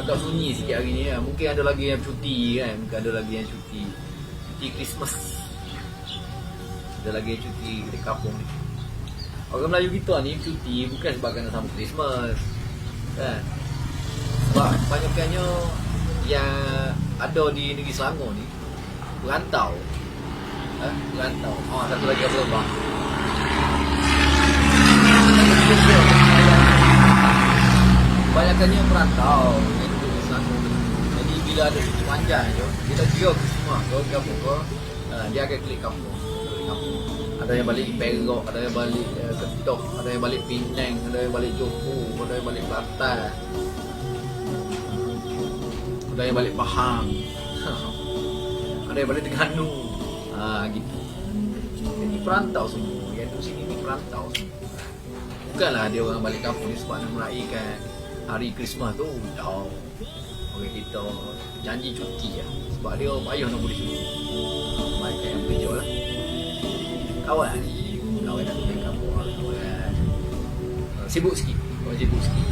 agak sunyi sikit hari ni kan. Mungkin ada lagi yang cuti kan. Mungkin ada lagi yang cuti Christmas. Ada lagi yang cuti di kampung ni. Orang Melayu kita ni cuti bukan sebab nak sambut Christmas kan. Sebab banyaknya yang ada di negeri Selangor ni perantau. Perantau. Satu lagi apa bang? Banyaknya perantau yang duduk di Selangor. Jadi bila ada cuti panjang je, kita kira ke semua ke kampung ke, dia akan klik kampung. Ada yang balik Perak, ada yang balik Kedah, ada yang balik Penang, ada yang balik Johor, ada yang balik Kelantan, ada yang balik Pahang, ada yang balik Terengganu, gitu. Jadi perantau semua. Yang tu sini ni perantau semua. Bukanlah dia orang balik kampung ni sebab nak meraihkan hari Christmas tu. Orang kita janji cuti lah. Sebab dia payah nak boleh cuti. Baik yang kerja lah. Kawan nak pergi kampung lah. Kawan sibuk sikit. Kawan sibuk sikit.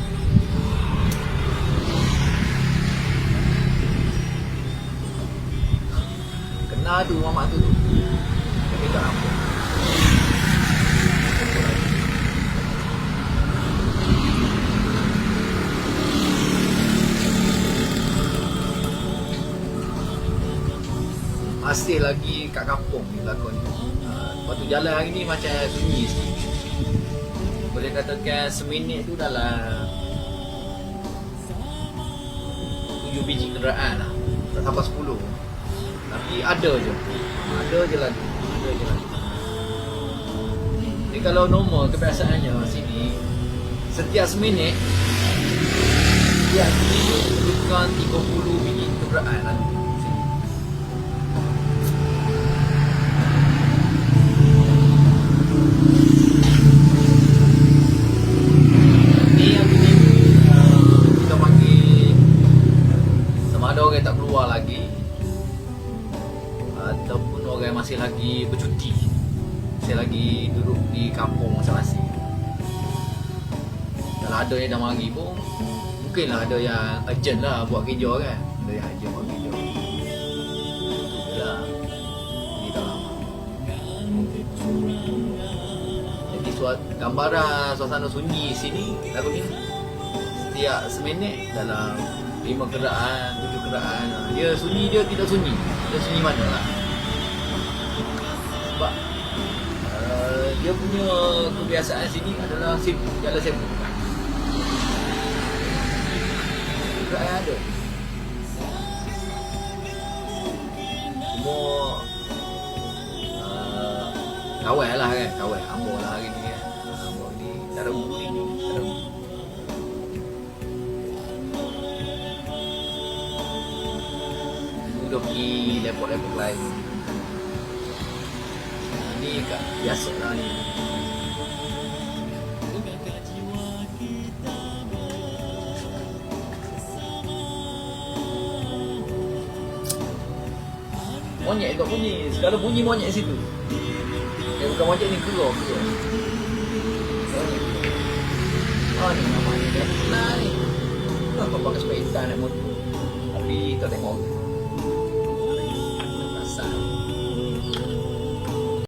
Kena tu mamak tu tapi tak apa. Masih lagi kat kampung ni lakon ni. Lepas tu jalan hari ni macam sunyi sikit. Boleh katakan seminit tu dalam 7 biji kenderaan lah. Tak sampai 10. Tapi ada je. Ada je lagi. Ni kalau normal kebiasaannya sini setiap seminit dia bukan 30 biji kenderaan lah. Orang tak keluar lagi ataupun orang masih lagi bercuti, masih lagi duduk di kampung masing-masing. Kalau ada yang dah mari pun mungkinlah ada yang urgent lah buat kerja kan. Ada yang urgent buat kerja. Itulah ni dah lama. Jadi gambaran suasana sunyi sini lagu ni setiap seminit dalam 5 kenderaan, 7 kenderaan. Dia sunyi, dia tidak sunyi. Dia sunyi mana lah. Sebab dia punya kebiasaan sini adalah sibuk, jalan sibuk. Kenderaan ada. Semua kawal lah kan. Kawal, ambor lah hari ni kan. Ambor ni, tak ada bunyi ni. Tak ada bunyi. Udah pergi depot-depot lain. Ini kat biasa lah ni. Monyet tak bunyi. Segala bunyi monyet situ. Bukan monyet ni, keluar. Ni namanya dia. Nah ni. Kenapa pakai sepeda naik motor? Tapi tak tengok.